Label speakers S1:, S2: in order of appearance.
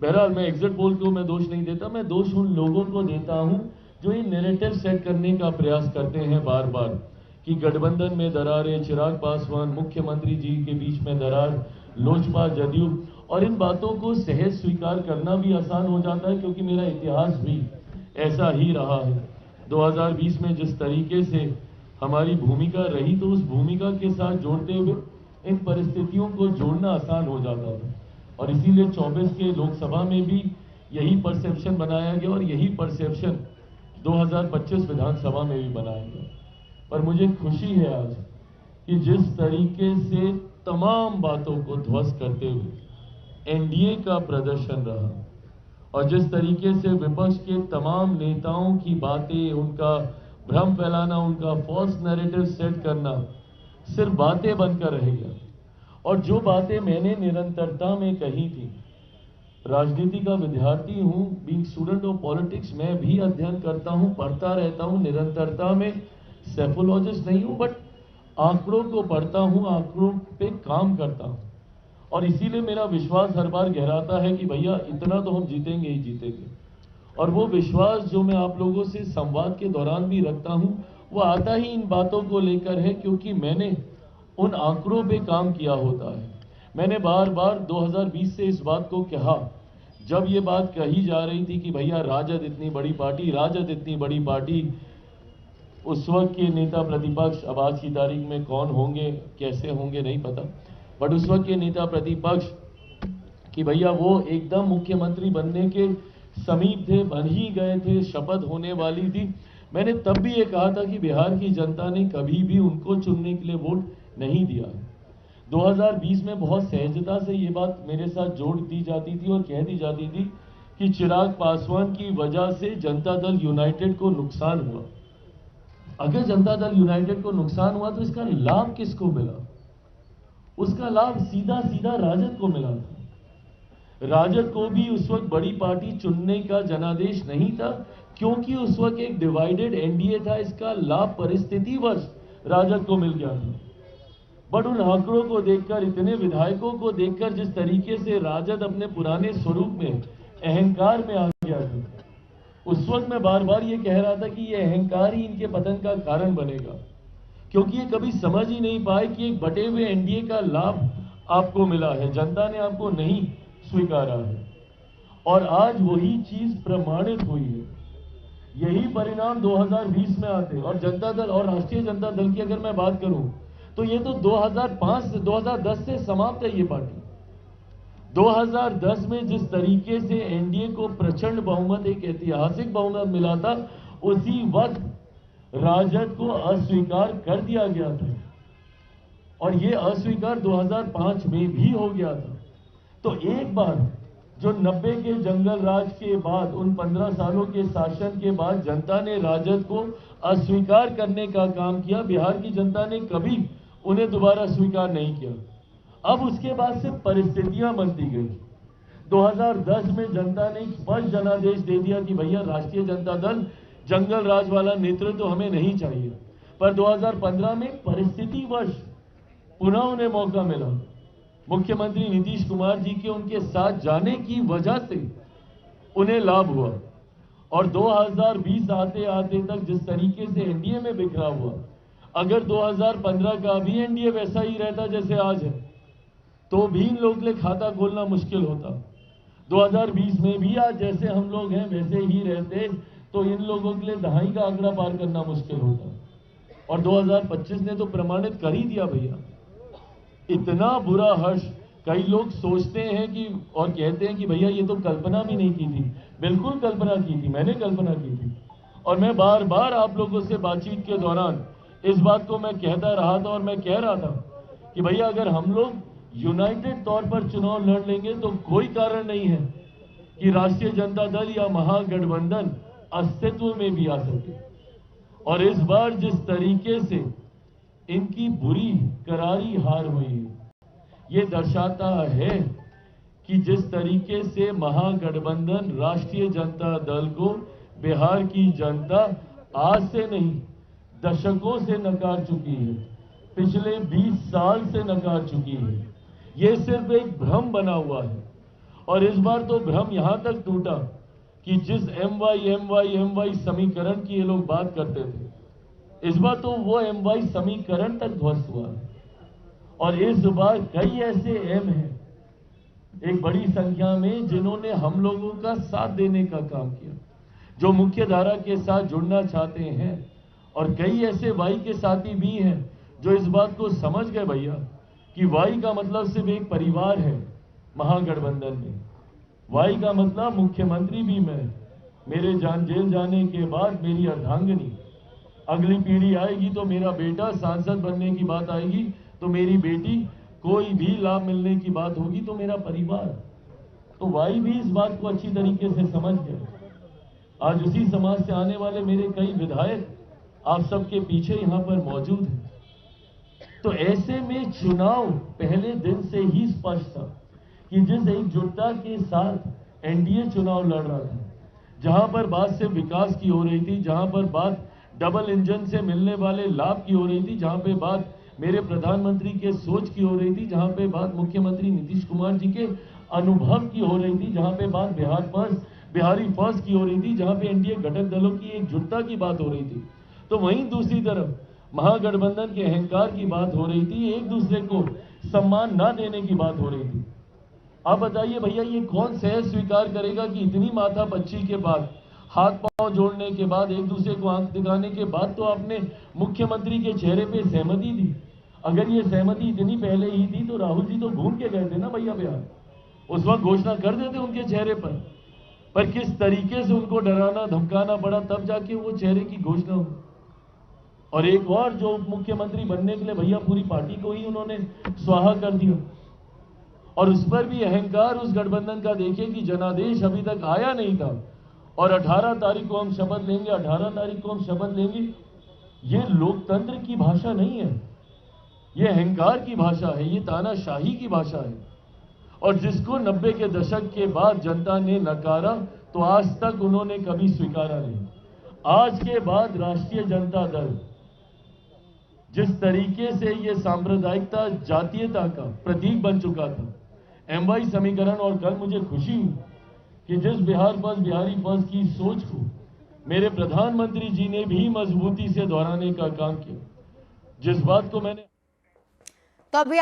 S1: बहरहाल मैं exit poll को मैं दोष नहीं देता, मैं दोष उन लोगों को देता हूं जो ये नैरेटिव सेट करने का प्रयास करते हैं बार बार कि गठबंधन में दरार है, चिराग पासवान मुख्यमंत्री जी के बीच में दरार, लोजपा जदयू, और इन बातों को सहज स्वीकार करना भी आसान हो जाता है क्योंकि मेरा इतिहास भी ऐसा ही रहा है। 2020 में जिस तरीके से हमारी भूमिका रही, तो उस भूमिका के साथ जोड़ते हुए इन परिस्थितियों को जोड़ना आसान हो जाता था, और इसीलिए 24 के लोकसभा में भी यही परसेप्शन बनाया गया और यही परसेप्शन 2025 विधानसभा में भी बनाया गया। पर मुझे खुशी है आज कि जिस तरीके से तमाम बातों को ध्वस्त करते हुए एनडीए का प्रदर्शन रहा और जिस तरीके से विपक्ष के तमाम नेताओं की बातें, उनका भ्रम फैलाना, उनका फॉल्स नैरेटिव सेट करना सिर्फ बातें बनकर रह गया, और जो बातें मैंने निरंतरता में कही थी, राजनीति का विद्यार्थी हूं, बीइंग स्टूडेंट ऑफ पॉलिटिक्स, मैं भी अध्ययन करता हूं, पढ़ता रहता हूं, निरंतरता में सेफोलॉजिस्ट नहीं हूं, बट आंकड़ों को पढ़ता हूं, आंकड़ों पे काम करता हूं, और इसीलिए मेरा विश्वास हर बार गहराता है कि भैया इतना तो हम जीतेंगे ही जीतेंगे। और वो विश्वास जो मैं आप लोगों से संवाद के दौरान भी रखता हूं, वो आता ही इन बातों को लेकर है क्योंकि मैंने उन आंकड़ों पे काम किया होता है। मैंने बार बार 2020 से इस बात को कहा, जब ये बात कही जा रही थी कि भैया राजद इतनी बड़ी पार्टी, राजद इतनी बड़ी पार्टी, उस वक्त के नेता प्रतिपक्ष, अब आज की तारीख में कौन होंगे कैसे होंगे नहीं पता, बट उस वक्त के नेता प्रतिपक्ष कि भैया वो एकदम मुख्यमंत्री बनने के समीप थे, बन ही गए थे, शपथ होने वाली थी। मैंने तब भी ये कहा था कि बिहार की जनता ने कभी भी उनको चुनने के लिए वोट नहीं दिया है। 2020 में बहुत सहजता से ये बात मेरे साथ जोड़ दी जाती थी और कह दी जाती थी कि चिराग पासवान की वजह से जनता दल यूनाइटेड को नुकसान हुआ। अगर जनता दल यूनाइटेड को नुकसान हुआ तो इसका लाभ किसको मिला? उसका लाभ सीधा सीधा राजद को मिला था। राजद को भी उस वक्त बड़ी पार्टी चुनने का जनादेश नहीं था क्योंकि उस वक्त एक डिवाइडेड एनडीए था। इसका लाभ परिस्थितिवश राजद को मिल गया था। बट उन आंकड़ों को देखकर, इतने विधायकों को देखकर, जिस तरीके से राजद अपने पुराने स्वरूप में, अहंकार में आ गया था, उस वक्त मैं बार बार ये कह रहा था कि ये अहंकार ही इनके पतन का कारण बनेगा, क्योंकि ये कभी समझ ही नहीं पाए कि एक बटे हुए एनडीए का लाभ आपको मिला है, जनता ने आपको नहीं स्वीकारा है, और आज वही चीज प्रमाणित हुई है। यही परिणाम 2020 में आते, और जनता दल और राष्ट्रीय जनता दल की अगर मैं बात करूं तो ये तो 2005 से 2010 से समाप्त है ये पार्टी। 2010 में जिस तरीके से एनडीए को प्रचंड बहुमत, एक ऐतिहासिक बहुमत मिला था, उसी वक्त राजद को अस्वीकार कर दिया गया था, और ये अस्वीकार 2005 में भी हो गया था। तो एक बार जो 90 के जंगल राज के बाद, उन 15 सालों के शासन के बाद जनता ने राजद को अस्वीकार करने का काम किया, बिहार की जनता ने कभी उन्हें दोबारा स्वीकार नहीं किया। अब उसके बाद से परिस्थितियां बनती गई। 2010 में जनता ने स्पष्ट जनादेश दे दिया कि भैया राष्ट्रीय जनता दल जंगल राज वाला नेतृत्व तो हमें नहीं चाहिए, पर 2015 में परिस्थितिवश पुनः उन्हें मौका मिला। मुख्यमंत्री नीतीश कुमार जी के उनके साथ जाने की वजह से उन्हें लाभ हुआ, और 2020 आते आते तक जिस तरीके से एनडीए में बिखरा हुआ, अगर 2015 का भी एनडीए वैसा ही रहता जैसे आज है तो भी इन लोगों के लिए खाता खोलना मुश्किल होता। 2020 में भी आज जैसे हम लोग हैं वैसे ही रहते तो इन लोगों के लिए दहाई का आंकड़ा पार करना मुश्किल होता, और 2025 ने तो प्रमाणित कर ही दिया भैया। इतना बुरा हर्ष, कई लोग सोचते हैं कि और कहते हैं कि भैया ये तो कल्पना भी नहीं की थी। बिल्कुल कल्पना की थी, मैंने कल्पना की थी, और मैं बार बार आप लोगों से बातचीत के दौरान इस बात को मैं कहता रहा था, और मैं कह रहा था कि भैया अगर हम लोग यूनाइटेड तौर पर चुनाव लड़ लेंगे तो कोई कारण नहीं है कि राष्ट्रीय जनता दल या महागठबंधन अस्तित्व में भी आ सके। और इस बार जिस तरीके से इनकी बुरी करारी हार हुई है, ये दर्शाता है कि जिस तरीके से महागठबंधन राष्ट्रीय जनता दल को बिहार की जनता आज से नहीं दशकों से नकार चुकी है, पिछले 20 साल से नकार चुकी है। ये सिर्फ एक भ्रम बना हुआ है, और इस बार तो भ्रम यहां तक टूटा कि जिस एम वाई समीकरण की ये लोग बात करते थे, इस बार तो वो एम वाई समीकरण तक ध्वस्त हुआ और इस बार कई ऐसे एम हैं एक बड़ी संख्या में जिन्होंने हम लोगों का साथ देने का काम किया, जो मुख्य धारा के साथ जुड़ना चाहते हैं, और कई ऐसे वाई के साथी भी हैं जो इस बात को समझ गए भैया कि वाई का मतलब सिर्फ एक परिवार है महागठबंधन में। वाई का मतलब मुख्यमंत्री भी मैं, मेरे जेल जाने के बाद मेरी अर्धांगिनी, अगली पीढ़ी आएगी तो मेरा बेटा सांसद बनने की बात आएगी तो मेरी बेटी, कोई भी लाभ मिलने की बात होगी तो मेरा परिवार। तो वाई भी इस बात को अच्छी तरीके से समझ गए। आज उसी समाज से आने वाले मेरे कई विधायक आप सबके पीछे यहां पर मौजूद हैं। तो ऐसे में चुनाव पहले दिन से ही स्पष्ट था कि जिस एकजुटता के साथ एनडीए चुनाव लड़ रहा था, जहां पर बात सिर्फ विकास की हो रही थी, जहां पर बात डबल इंजन से मिलने वाले लाभ की हो रही थी, जहां पे बात मेरे प्रधानमंत्री के सोच की हो रही थी, जहां पे बात मुख्यमंत्री नीतीश कुमार जी के अनुभव की हो रही थी, जहां पे बात बिहारी फर्स्ट की हो रही थी, जहां पे एनडीए घटक दलों की एकजुटता की बात हो रही थी, तो वहीं दूसरी तरफ महागठबंधन के अहंकार की बात हो रही थी, एक दूसरे को सम्मान न देने की बात हो रही थी। आप बताइए भैया, ये कौन सहज स्वीकार करेगा कि इतनी माथा पच्ची के बाद, हाथ पांव जोड़ने के बाद, एक दूसरे को आंख दिखाने के बाद तो आपने मुख्यमंत्री के चेहरे पे सहमति दी। अगर ये सहमति इतनी पहले ही थी तो राहुल जी तो घूम के गए थे ना भैया बिहार, उस वक्त घोषणा कर देते उनके चेहरे पर किस तरीके से उनको डराना धमकाना पड़ा, तब जाके वो चेहरे की घोषणा हुई। और एक और जो उप मुख्यमंत्री बनने के लिए भैया पूरी पार्टी को ही उन्होंने स्वाहा कर दिया, और उस पर भी अहंकार उस गठबंधन का देखिए कि जनादेश अभी तक आया नहीं था और 18 तारीख को हम शपथ लेंगे, 18 तारीख को हम शपथ लेंगे। ये लोकतंत्र की भाषा नहीं है, ये अहंकार की भाषा है, ये तानाशाही की भाषा है। और जिसको 90 के दशक के बाद जनता ने नकारा तो आज तक उन्होंने कभी स्वीकारा नहीं। आज के बाद राष्ट्रीय जनता दल जिस तरीके से ये सांप्रदायिकता जातीयता का प्रतीक बन चुका था, एमवाई समीकरण, और कल मुझे खुशी हुई कि जिस बिहारी फर्स्ट की सोच को मेरे प्रधानमंत्री जी ने भी मजबूती से दोहराने का काम किया, जिस बात को मैंने
S2: तो अभी